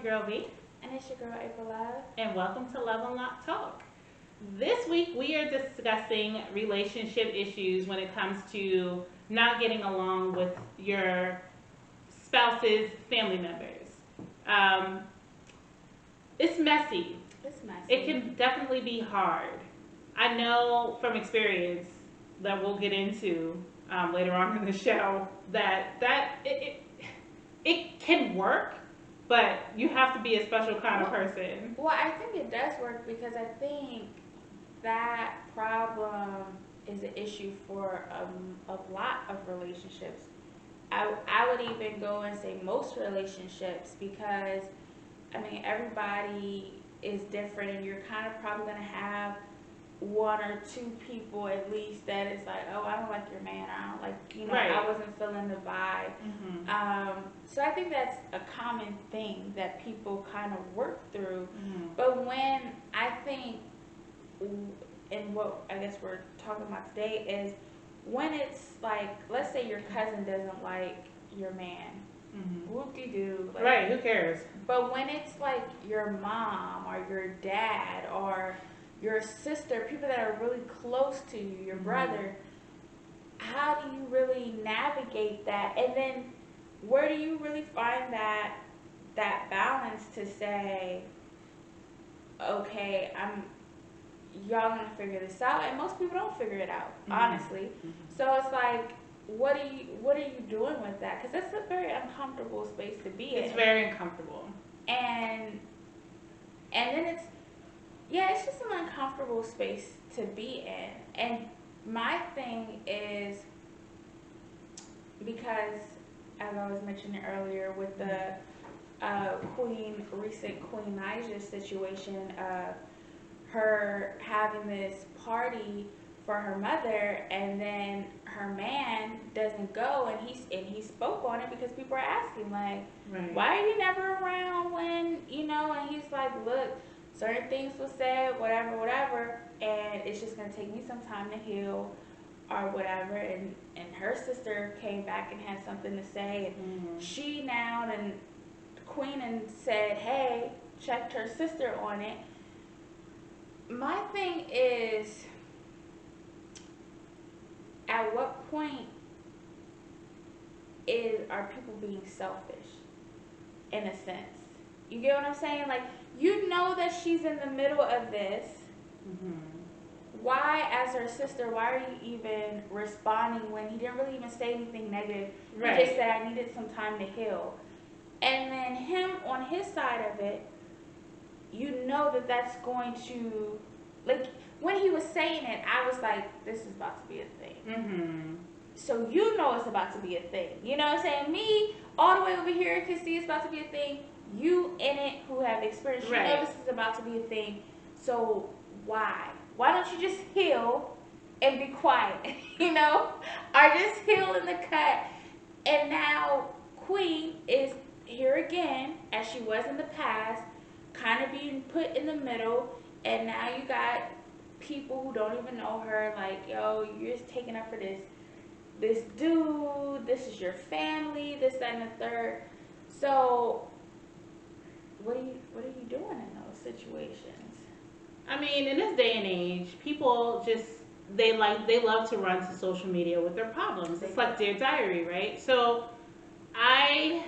girl Vee. And it's your girl April Love. And welcome to Love Unlocked Talk. This week we are discussing relationship issues when it comes to not getting along with your spouse's family members. Um, it's messy. It's messy. It can definitely be hard. I know from experience that we'll get into later on in the show it can work, but you have to be a special kind of person. Well, I think it does work because I think that problem is an issue for a lot of relationships. I would even go and say most relationships because, I mean, everybody is different and you're kind of probably going to have one or two people at least that is like, oh, I don't like your man. I don't like, Right. I wasn't feeling the vibe. So I think that's a common thing that people kind of work through. But when I think, and what I guess we're talking about today is when it's like, let's say your cousin doesn't like your man. Whoop-de-doo. Like, Right, who cares? But when it's like your mom or your dad or your sister, people that are really close to you, your brother, how do you really navigate that? And then where do you really find that balance to say, okay, y'all gonna figure this out? And most people don't figure it out, honestly. So it's like, what are you doing with that? Because that's a very uncomfortable space to be in. It's very uncomfortable. And then it's just an uncomfortable space to be in. And my thing is, because as I was mentioning earlier with the recent Queen Naija situation, her having this party for her mother, and then her man doesn't go, and he spoke on it because people are asking like, right, why are you never around when and he's like, look, certain things were said, whatever, and it's just gonna take me some time to heal or whatever. And her sister came back and had something to say, and she now and Queen and said, hey, checked her sister on it. My thing is, at what point are people being selfish in a sense? You get what I'm saying? Like, you know that she's in the middle of this. Why, as her sister, why are you even responding when he didn't really even say anything negative? Right. He just said, I needed some time to heal. And then him on his side of it, you know that that's going to, like, when he was saying it, I was like, this is about to be a thing. So you know it's about to be a thing. You know what I'm saying? Me, all the way over here, can see it's about to be a thing. You in it who have experience, you know this is about to be a thing. So why? Why don't you just heal and be quiet, or just heal in the cut? And now Queen is here again, as she was in the past, kind of being put in the middle, and now you got people who don't even know her, like, yo, you're just taking up for this dude, this is your family, this, that, and the third. So what are you doing in those situations? I mean, in this day and age, people just they love to run to social media with their problems. It's like their diary, right? So I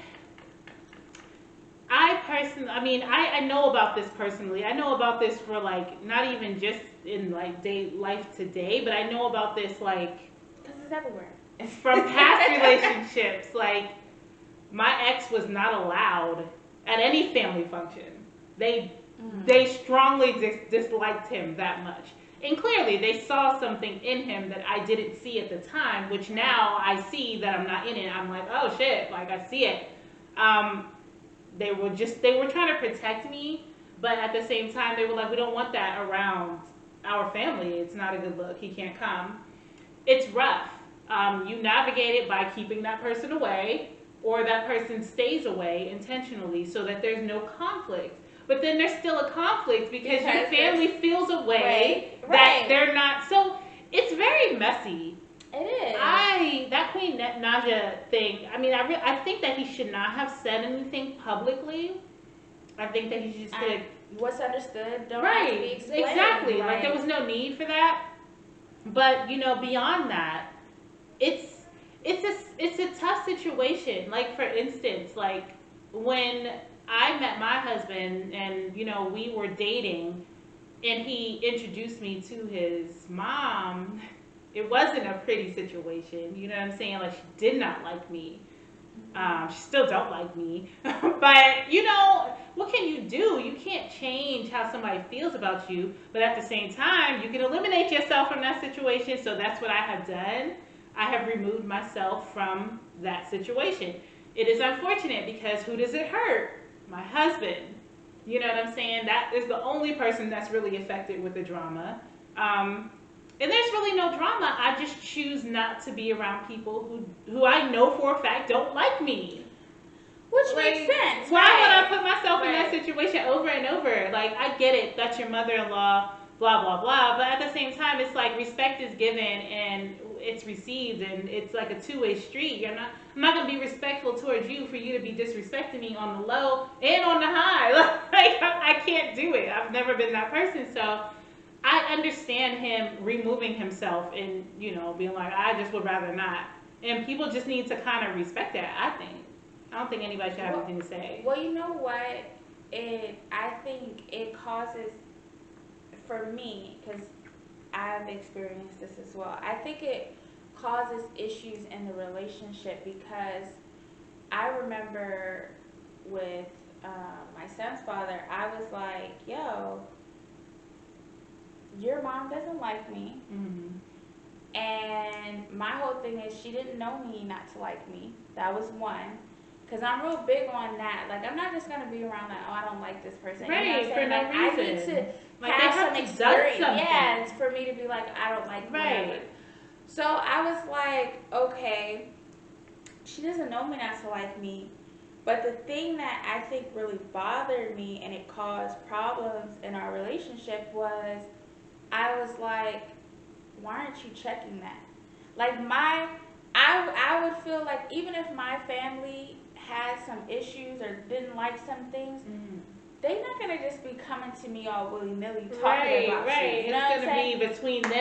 personally, I mean, I know about this personally. I know about this for, like, not even just in, like, life today, but I know about this, like, because it's everywhere. It's from past relationships. Like, my ex was not allowed at any family function. They strongly disliked him that much. And clearly they saw something in him that I didn't see at the time, which now I see that I'm not in it. I'm like, oh shit, like, I see it. They were trying to protect me, but at the same time they were like, we don't want that around our family. It's not a good look. He can't come. It's rough. You navigate it by keeping that person away, or that person stays away intentionally so that there's no conflict. But then there's still a conflict because your family feels a way that they're not. So it's very messy. It is. That Queen Naija thing, I mean, I think that he should not have said anything publicly. I think that he just could. What's understood don't have to be Right, explained. exactly. Like there was no need for that. But beyond that, it's it's a tough situation. Like for instance, like when I met my husband and we were dating and he introduced me to his mom, it wasn't a pretty situation. You know what I'm saying? Like she did not like me. She still don't like me. But what can you do? You can't change how somebody feels about you. But at the same time, you can eliminate yourself from that situation. So that's what I have done. I have removed myself from that situation. It is unfortunate because who does it hurt? My husband. You know what I'm saying? That is the only person that's really affected with the drama. And there's really no drama. I just choose not to be around people who I know for a fact don't like me. Which makes sense. Why would I put myself in that situation over and over? Like, I get it. That's your mother-in-law, blah, blah, blah. But at the same time, it's like respect is given and it's received. And it's like a two-way street. I'm not going to be respectful towards you for you to be disrespecting me on the low and on the high. Like, I can't do it. I've never been that person. So I understand him removing himself and, being like, I just would rather not. And people just need to kind of respect that, I think. I don't think anybody should have anything to say. Well, you know what? I think it causes, for me, because I've experienced this as well, I think it causes issues in the relationship because I remember with my son's father, I was like, yo, your mom doesn't like me. Mm-hmm. And my whole thing is she didn't know me not to like me. That was one. Because I'm real big on that. Like, I'm not just going to be around like, oh, I don't like this person. Right, you know for no like, reason. I need to like have some experience. Yeah, it's for me to be like, I don't like whatever. Right. So I was like, okay, she doesn't know me not to like me. But the thing that I think really bothered me and it caused problems in our relationship was I was like, why aren't you checking that? Like I would feel like even if my family had some issues or didn't like some things, they're not gonna just be coming to me all willy nilly talking about right. you. You know it's gonna be between them.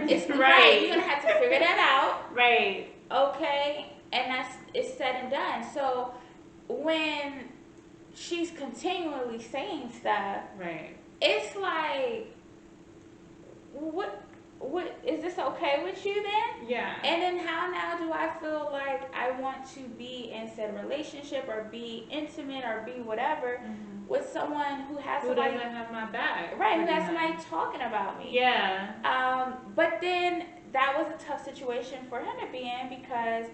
It's right. Right. You're gonna have to figure that out. Right. Okay, and it's said and done. So when she's continually saying stuff, right, it's like, what is this okay with you then? Yeah. And then how now do I feel like I want to be in said relationship or be intimate or be whatever with someone who has somebody doesn't have my back? Right, who has somebody talking about me. Yeah. But then that was a tough situation for him to be in because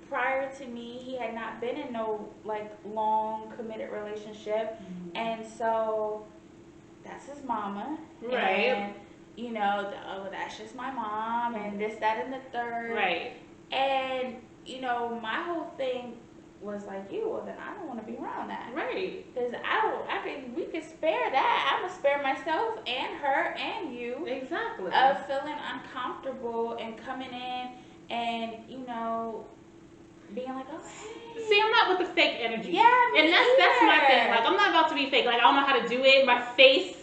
prior to me he had not been in no like long committed relationship, and so that's his mama. Right. And that's just my mom, and this, that, and the third. Right. And, my whole thing was like, well, then I don't want to be around that. Right. Because we could spare that. I'm going to spare myself and her and you. Exactly. Of feeling uncomfortable and coming in and, being like, oh, hey. See, I'm not with the fake energy. Yeah, and that's my thing. Like, I'm not about to be fake. Like, I don't know how to do it. My face,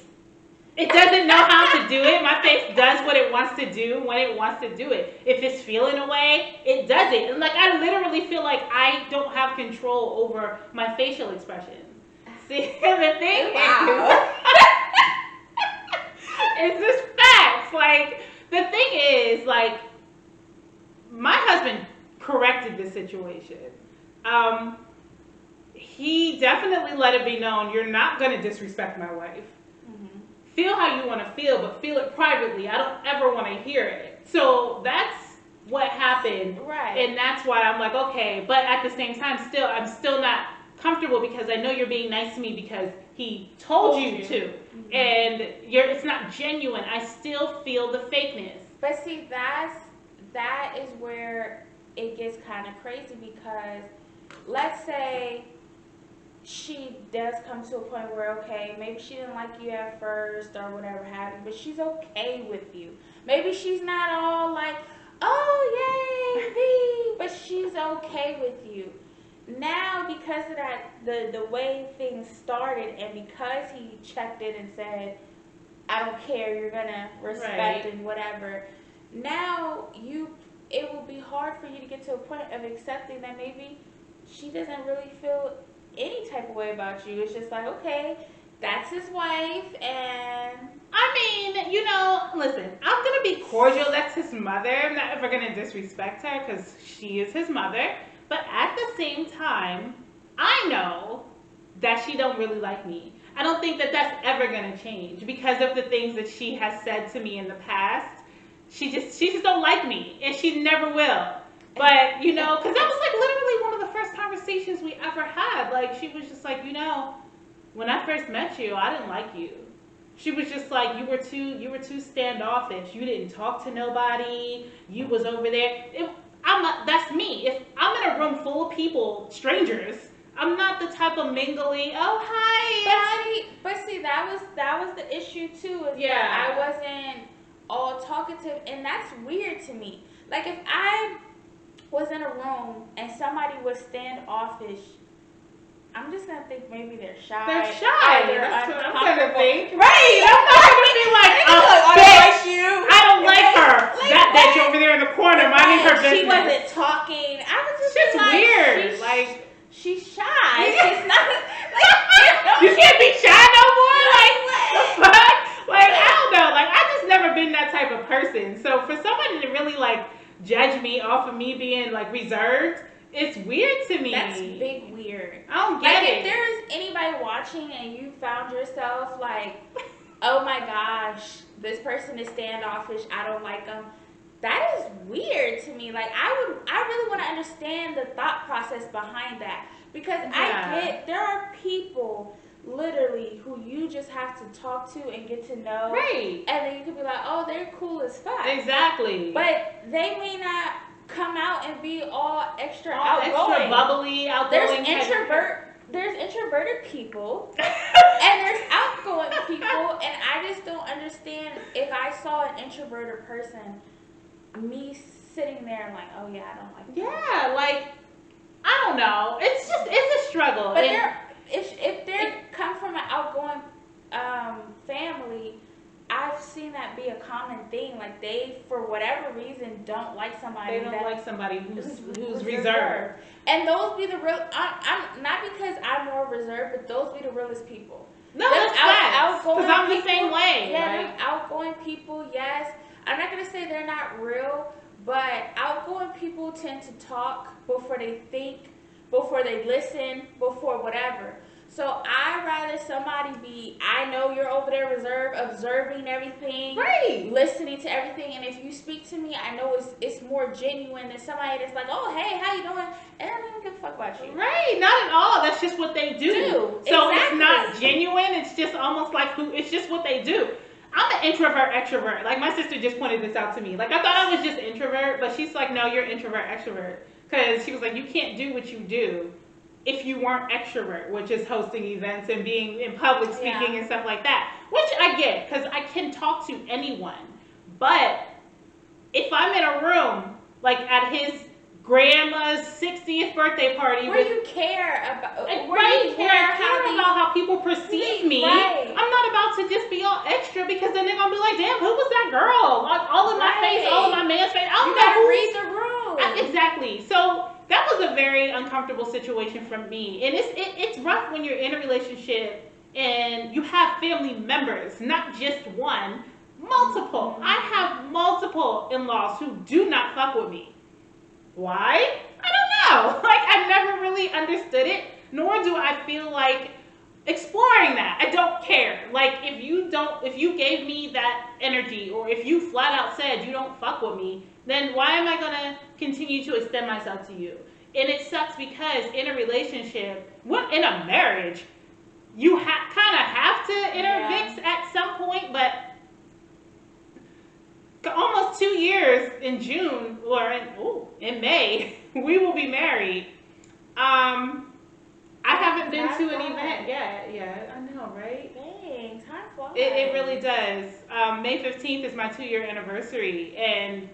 it doesn't know how to do it. My face does what it wants to do when it wants to do it. If it's feeling a way, it does it. And like, I literally feel like I don't have control over my facial expression. See, the thing is just facts. Like, the thing is, like, my husband corrected the situation. He definitely let it be known, you're not going to disrespect my wife. Feel how you want to feel, but feel it privately. I don't ever want to hear it. So that's what happened. Right. And that's why I'm like, okay. But at the same time, I'm still not comfortable because I know you're being nice to me because he told you to. And it's not genuine. I still feel the fakeness. But see, that is where it gets kind of crazy because let's say she does come to a point where, okay, maybe she didn't like you at first or whatever have you, but she's okay with you. Maybe she's not all like, oh, yay, Vee, but she's okay with you. Now, because because of that, the way things started, and because he checked it and said, I don't care, you're gonna respect Right. and whatever. Now it will be hard for you to get to a point of accepting that maybe she doesn't really feel any type of way about you. It's just like, okay, that's his wife, and I mean, listen, I'm gonna be cordial. That's his mother. I'm not ever gonna disrespect her because she is his mother. But at the same time, I know that she don't really like me. I don't think that that's ever gonna change because of the things that she has said to me in the past. She just don't like me, and she never will. But because that was like literally one of the first conversations we ever had. Like she was just like, when I first met you, I didn't like you. She was just like, you were too standoffish. You didn't talk to nobody. You was over there. That's me. If I'm in a room full of people, strangers, I'm not the type of mingly. Oh hi. But see, that was the issue too. Is Yeah. that I wasn't all talkative, and that's weird to me. Like if I was in a room and somebody was standoffish, I'm just gonna think maybe they're shy. They're shy. They're That's what I'm gonna uncomfortable. think. Right. I'm not gonna be like, I don't like her. That you're over there in the corner minding her business. She wasn't talking. I was just Shit's like, weird. she's shy. She's not. You can't be shy no more. Like the fuck. Like I don't know. Like I just never been that type of person. So for somebody to really like judge me off of me being like reserved, it's weird to me. That's big weird. I don't get it. If there is anybody watching and you found yourself like, oh my gosh, this person is standoffish, I don't like them, that is weird to me. Like I really want to understand the thought process behind that, because I get there are people literally who you just have to talk to and get to know, right? And then you could be like, oh, they're cool as fuck, exactly. But they may not come out and be all extra outgoing, extra bubbly, outgoing. There's introverted people and there's outgoing people, and I just don't understand if I saw an introverted person, me sitting there like, oh yeah, I don't like that. Yeah, like I don't know. It's a struggle. But if they come from an outgoing family, I've seen that be a common thing. Like they, for whatever reason, don't like somebody. They don't like somebody who's reserved. And those be the real. I'm not because I'm more reserved, but those be the realest people. No, that's facts. Because I'm the same way. Yeah, them outgoing people. Yes, I'm not gonna say they're not real, but outgoing people tend to talk before they think, before they listen, before whatever. So I'd rather somebody be, I know you're over there reserved, observing everything, right, listening to everything, and if you speak to me, I know it's more genuine than somebody that's like, oh, hey, how you doing? And I don't even give a fuck about you. Right, not at all. That's just what they do. So It's not genuine. It's just almost like it's just what they do. I'm an introvert, extrovert. Like my sister just pointed this out to me. Like I thought I was just introvert, but she's like, no, you're introvert, extrovert. Because she was like, you can't do what you do if you weren't extrovert, which is hosting events and being in public speaking and stuff like that, which I get because I can talk to anyone. But if I'm in a room, like at his grandma's 60th birthday party, where you care about, I care about how people perceive me. Right. I'm not about to just be all extra because then they're gonna be like, damn, who was that girl? Like all in my face, all in my man's face. You gotta read the room. Exactly. So that was a very uncomfortable situation for me, and it's rough when you're in a relationship and you have family members, not just one, multiple. Mm-hmm. I have multiple in-laws who do not fuck with me. Why? I don't know. Like I've never really understood it, nor do I feel like exploring that. I don't care. Like if you gave me that energy, or if you flat out said you don't fuck with me, then why am I gonna continue to extend myself to you? And it sucks because in a relationship, in a marriage, you kind of have to intermix at some point, but almost 2 years in June, or in May, we will be married. I haven't been to an event yet. Yeah, I know, right? Dang, time flies. It really does. May 15th is my 2-year anniversary, and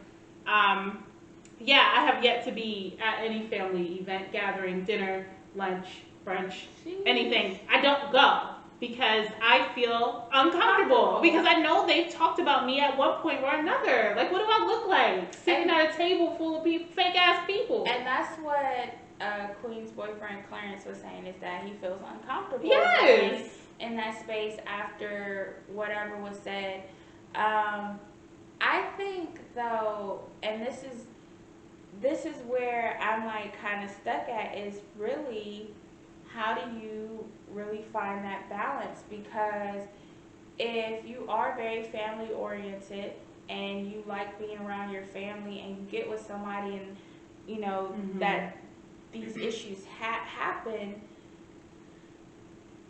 I have yet to be at any family event, gathering, dinner, lunch, brunch, Jeez. anything, I don't go because I feel uncomfortable. Because I know they've talked about me at one point or another. Like, what do I look like sitting at a table full of fake ass people? And that's what Queen's boyfriend Clarence was saying, is that he feels uncomfortable Yes. in that space after whatever was said. I think though, and this is where I'm like kind of stuck at, is really how do you really find that balance? Because if you are very family oriented and you like being around your family and you get with somebody and you know that these issues happen,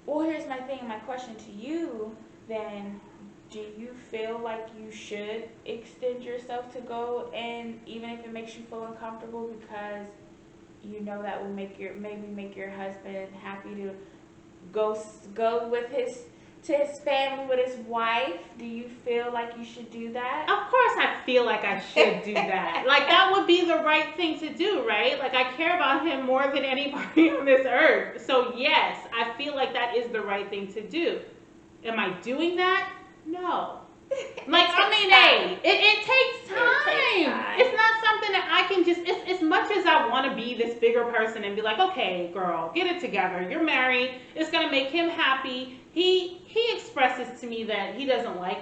well, here's my thing, my question to you then: do you feel like you should extend yourself to go, and even if it makes you feel uncomfortable, because you know that will make your husband happy to go with his family with his wife? Do you feel like you should do that? Of course I feel like I should do that. Like, that would be the right thing to do, right? Like, I care about him more than anybody on this earth. So yes, I feel like that is the right thing to do. Am I doing that? No. Like, I mean, hey, it takes time. It's not something that I can just, it's as much as I want to be this bigger person and be like, okay, girl, get it together. You're married. It's going to make him happy. He expresses to me that he doesn't like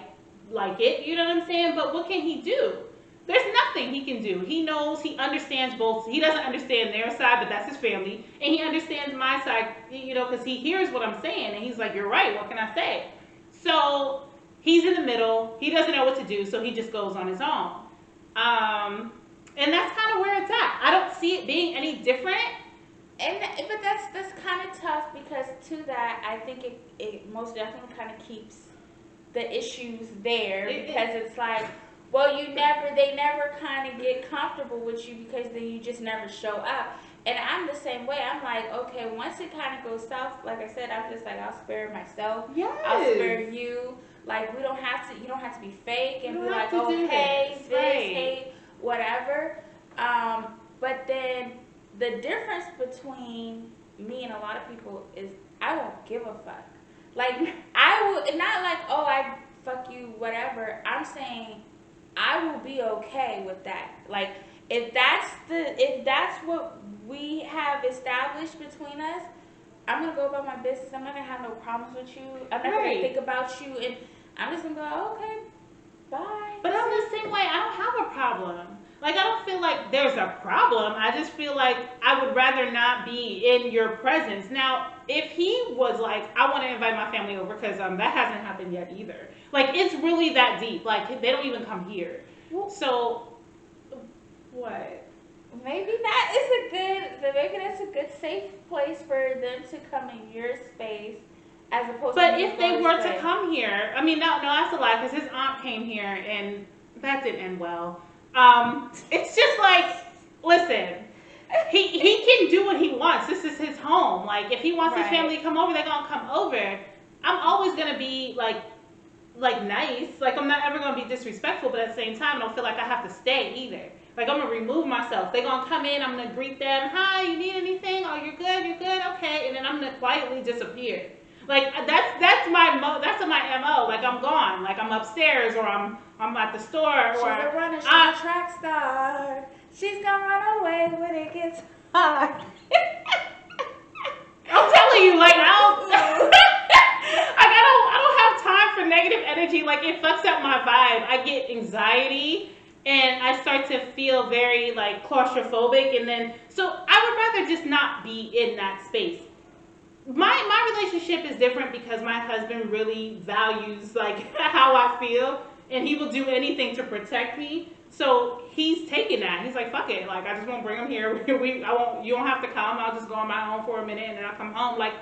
it. You know what I'm saying? But what can he do? There's nothing he can do. He knows, he understands both. He doesn't understand their side, but that's his family. And he understands my side, you know, because he hears what I'm saying. And he's like, you're right. What can I say? So he's in the middle. He doesn't know what to do, so he just goes on his own. And that's kind of where it's at. I don't see it being any different. But that's kind of tough, because to that, I think it most definitely kind of keeps the issues there, because it's like, well, they never kind of get comfortable with you, because then you just never show up. And I'm the same way. I'm like, okay, once it kind of goes south, like I said, I'm just like, I'll spare myself. Yes. I'll spare you. Like, you don't have to be fake and be like, oh, hey, this, hey, whatever. But then the difference between me and a lot of people is I won't give a fuck. Like, I will, not like, oh, I fuck you, whatever. I'm saying I will be okay with that. Like, if that's what we have established between us, I'm gonna go about my business. I'm not gonna have no problems with you. I'm not gonna think about you, and I'm just gonna go, oh, okay, bye. But I'm the same way. I don't have a problem. Like, I don't feel like there's a problem. I just feel like I would rather not be in your presence. Now, if he was like, I want to invite my family over, because that hasn't happened yet either. Like, it's really that deep. Like, they don't even come here. So, what? Maybe that's a good safe place for them to come in your space, as opposed to. But if they were to come here, I mean, no, that's a lie, because his aunt came here and that didn't end well. It's just like, listen, he can do what he wants. This is his home. Like, if he wants his family to come over, they're gonna come over. I'm always gonna be like nice. Like, I'm not ever gonna be disrespectful, but at the same time, I don't feel like I have to stay either. Like, I'm gonna remove myself. They're gonna come in, I'm gonna greet them. Hi, you need anything? Oh, you're good, okay. And then I'm gonna quietly disappear. Like, that's my MO. Like, I'm gone. Like, I'm upstairs, or I'm at the store, she's or a runner, she's a track star. She's gonna run away when it gets hard. I'm telling you, like, I don't have time for negative energy. Like, it fucks up my vibe. I get anxiety, and I start to feel very, like, claustrophobic, and then, so I would rather just not be in that space. My relationship is different, because my husband really values, like, how I feel, and he will do anything to protect me. So he's taking that. He's like, fuck it. Like, I just won't bring him here. You don't have to come. I'll just go on my own for a minute, and then I'll come home. Like,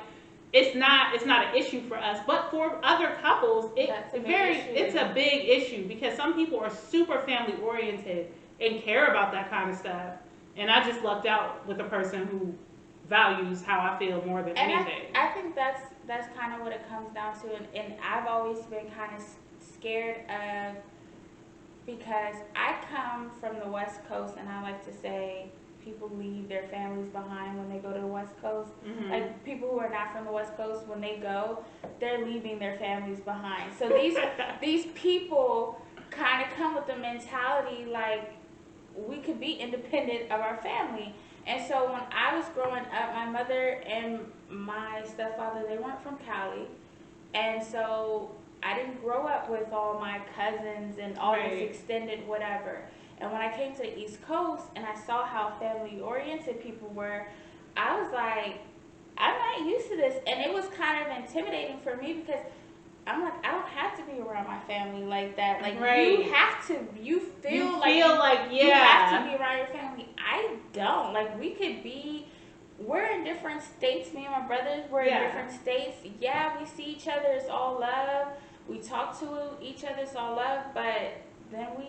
it's not an issue for us. But for other couples, it's a big issue, because some people are super family oriented and care about that kind of stuff. And I just lucked out with a person who values how I feel more than anything. I think that's kind of what it comes down to, and I've always been kind of scared of, because I come from the West Coast, and I like to say people leave their families behind when they go to the West Coast. Mm-hmm. Like people who are not from the West Coast, when they go, they're leaving their families behind. So these people kind of come with the mentality like we could be independent of our family. And so when I was growing up, my mother and my stepfather, they weren't from Cali. And so I didn't grow up with all my cousins and all this extended whatever. And when I came to the East Coast and I saw how family oriented people were, I was like, I'm not used to this. And it was kind of intimidating for me because I'm like, I don't have to be around my family like that. Like you have to, you feel like you have to be around your family. I don't. Like we could be, we're in different states. Me and my brothers, we're in different states. Yeah, we see each other. It's all love. We talk to each other. It's all love. But then we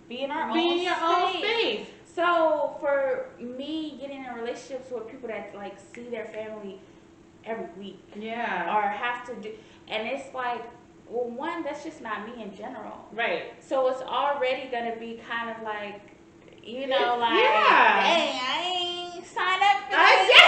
be in our own space. So for me, getting in relationships with people that like see their family every week, or have to do, and it's like, well, one, that's just not me in general, right? So it's already gonna be kind of like, you know, like, dang, I ain't signed up for this.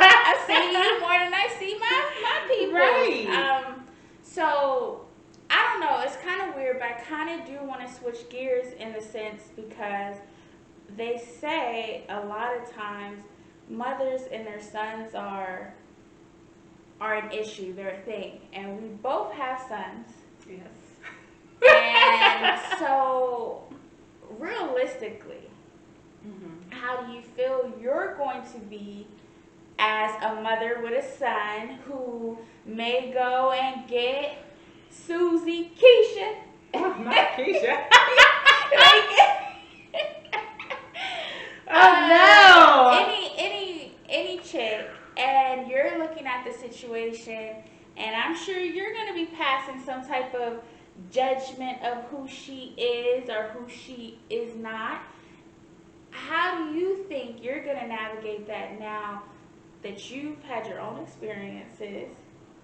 I see you more than I see my people, right? So I don't know. It's kind of weird, but I kind of do want to switch gears in the sense because they say a lot of times mothers and their sons are an issue, they're a thing. And we both have sons. Yes. And so, realistically, how do you feel you're going to be as a mother with a son who may go and get Susie, Keisha? Not Keisha. Any chick, and you're looking at the situation, and I'm sure you're going to be passing some type of judgment of who she is or who she is not. How do you think you're going to navigate that now that you've had your own experiences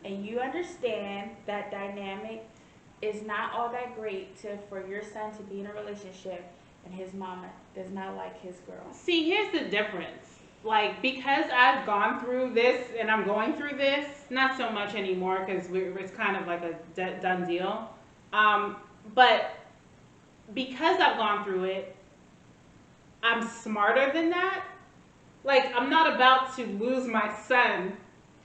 and you understand that dynamic is not all that great for your son to be in a relationship and his mama does not like his girl? See, here's the difference. Like, because I've gone through this and I'm going through this, not so much anymore because it's kind of like a done deal. But because I've gone through it, I'm smarter than that. Like, I'm not about to lose my son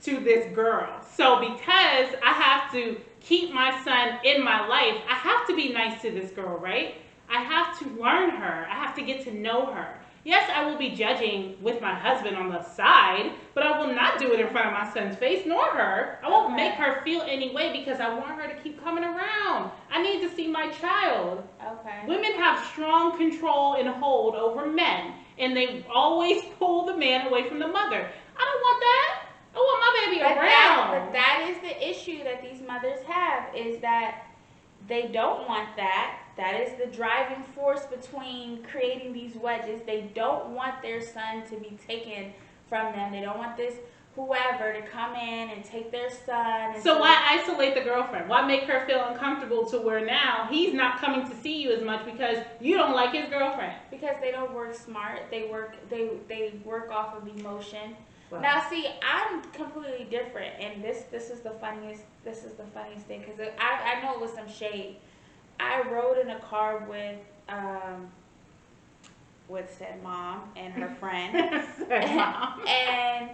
to this girl. So because I have to keep my son in my life, I have to be nice to this girl, right? I have to learn her. I have to get to know her. Yes, I will be judging with my husband on the side, but I will not do it in front of my son's face, nor her. I won't make her feel any way because I want her to keep coming around. I need to see my child. Okay. Women have strong control and hold over men, and they always pull the man away from the mother. I don't want that. I want my baby around. But that is the issue that these mothers have, is that they don't want that. That is the driving force between creating these wedges. They don't want their son to be taken from them. They don't want this whoever to come in and take their son. And so why isolate the girlfriend? Why make her feel uncomfortable to where now he's not coming to see you as much because you don't like his girlfriend? Because they don't work smart. They work off of emotion. Wow. Now, see, I'm completely different, and this is the funniest thing because I know it was some shade. I rode in a car with said mom and her friend, and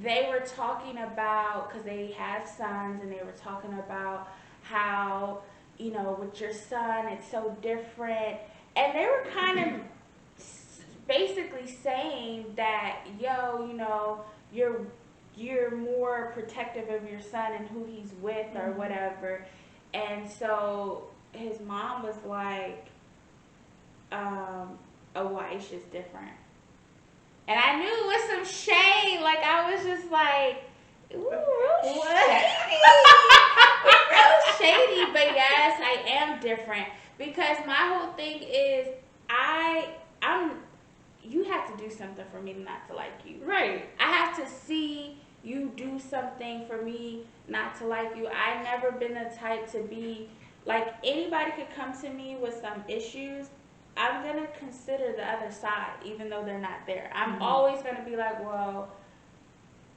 they were talking about, because they have sons, and they were talking about how, you know, with your son it's so different, and they were kind of basically saying that, yo, you know, you're more protective of your son and who he's with or whatever. And so his mom was like, oh, well, Aisha's different. And I knew it was some shade. Like, I was just like, ooh, real shady. Real shady. But yes, I am different. Because my whole thing is, you have to do something for me not to like you. Right. I have to see you do something for me not to like you. I never been the type to be like, anybody could come to me with some issues I'm going to consider the other side, even though they're not there. I'm Mhm. always going to be like, well,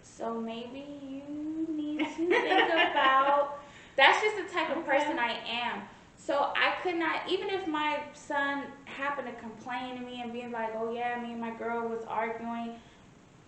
so maybe you need to think about. That's just the type of person I am. So I could not, even if my son happened to complain to me and being like, oh yeah, me and my girl was arguing,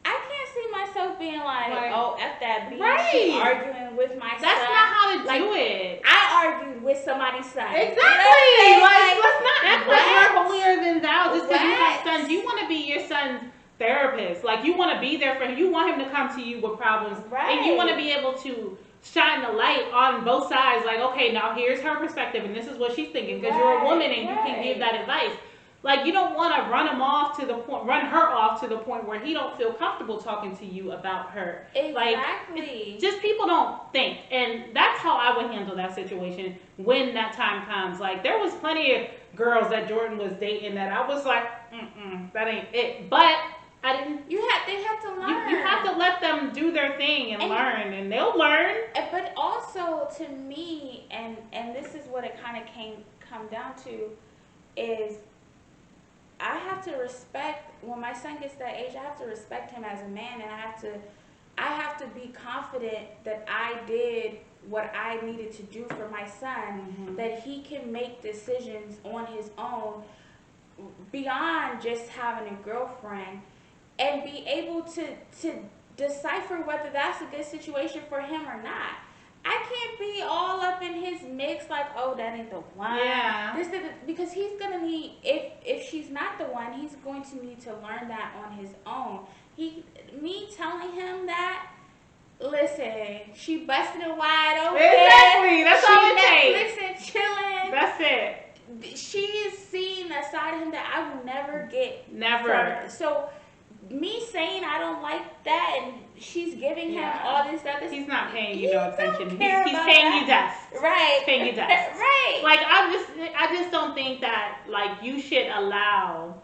I can't see myself being like, oh, F that bitch, Right. she arguing with my son. That's not how to do it. I argued with somebody's son. Exactly. You know what I'm saying? Let's not act like you're holier than thou just because you have What? sons. You want to be your son's therapist. Like, you want to be there for him. You want him to come to you with problems. Right. And you want to be able to shine the light on both sides. Like, okay, now here's her perspective and this is what she's thinking. Because you're a woman and you can give that advice. Like, you don't want to run her off to the point where he don't feel comfortable talking to you about her. Exactly. Like, just people don't think. And that's how I would handle that situation when that time comes. Like, there was plenty of girls that Jordan was dating that I was like, that ain't it. But I didn't. They have to learn. You have to let them do their thing and learn, and they'll learn. But also, to me, and this is what it kind of come down to, is I have to respect, when my son gets that age, I have to respect him as a man, and I have to be confident that I did what I needed to do for my son, that he can make decisions on his own beyond just having a girlfriend, and be able to decipher whether that's a good situation for him or not. I can't be all up in his mix like, oh, that ain't the one. Yeah. Because he's gonna need, if she's not the one, he's going to need to learn that on his own. Me telling him that, listen, she busted it wide open. Exactly. That's all it takes. takes. Netflix and chilling. That's it. She is seeing a side of him that I will never get. Never. So me saying I don't like that, and she's giving him all this stuff. He's not paying you no attention. He's about paying you dust. Right. He's paying you dust. Right. Like, I just don't think that, like, you should allow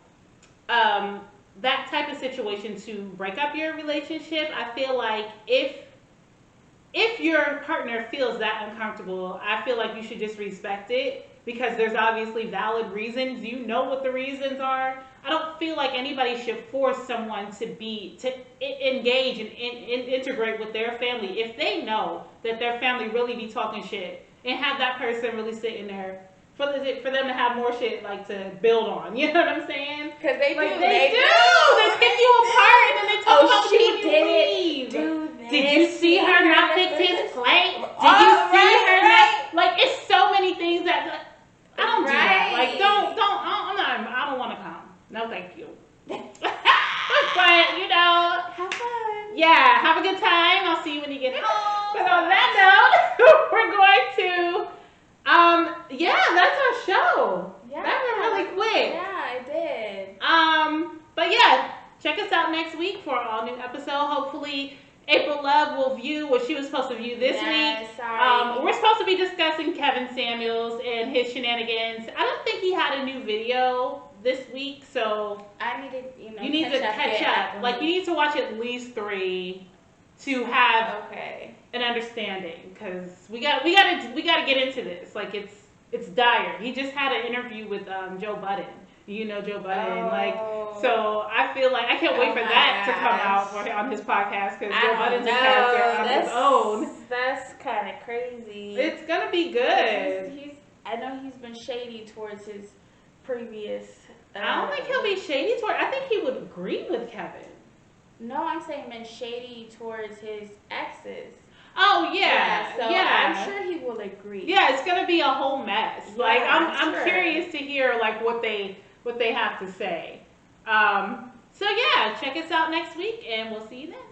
that type of situation to break up your relationship. I feel like if your partner feels that uncomfortable, I feel like you should just respect it, because there's obviously valid reasons. You know what the reasons are. I don't feel like anybody should force someone to engage and integrate with their family if they know that their family really be talking shit, and have that person really sitting there for them to have more shit like to build on. You know what I'm saying? Because they do. They pick you apart and then they talk about you when you leave. Did you see her not fix his plate? Did you see her not? Like, it's so many things that I don't do that. Like, I don't want to come. No, thank you. But, you know, have fun. Yeah, have a good time. I'll see you when you get home. But on that note, we're going to, that's our show. Yeah. That went really quick. Yeah, it did. But yeah, check us out next week for an all new episode. Hopefully, April Love will view what she was supposed to view this week. Sorry. We're supposed to be discussing Kevin Samuels and his shenanigans. I don't think he had a new video this week, so I needed, you need to catch up. Like, you need to watch at least 3 to have an understanding, because we gotta get into this. Like, it's dire. He just had an interview with Joe Budden. You know Joe Budden, so I feel like I can't wait for that to come out on his podcast, because Joe Budden's a character on his own. That's kind of crazy. It's gonna be good. I know he's been shady towards his previous. I don't think he'll be shady toward. I think he would agree with Kevin. No, I'm saying been shady towards his exes. Oh yeah, so I'm sure he will agree. Yeah, it's gonna be a whole mess. Yeah, like I'm curious to hear like what they have to say. So yeah, check us out next week, and we'll see you then.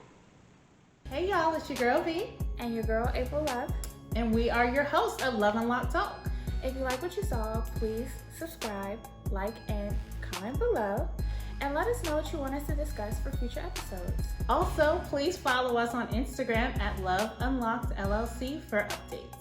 Hey y'all, it's your girl Vee and your girl April Love, and we are your hosts of Love Unlocked Talk. If you like what you saw, please subscribe, like, and comment below, and let us know what you want us to discuss for future episodes. Also, please follow us on Instagram at Love Unlocked LLC for updates.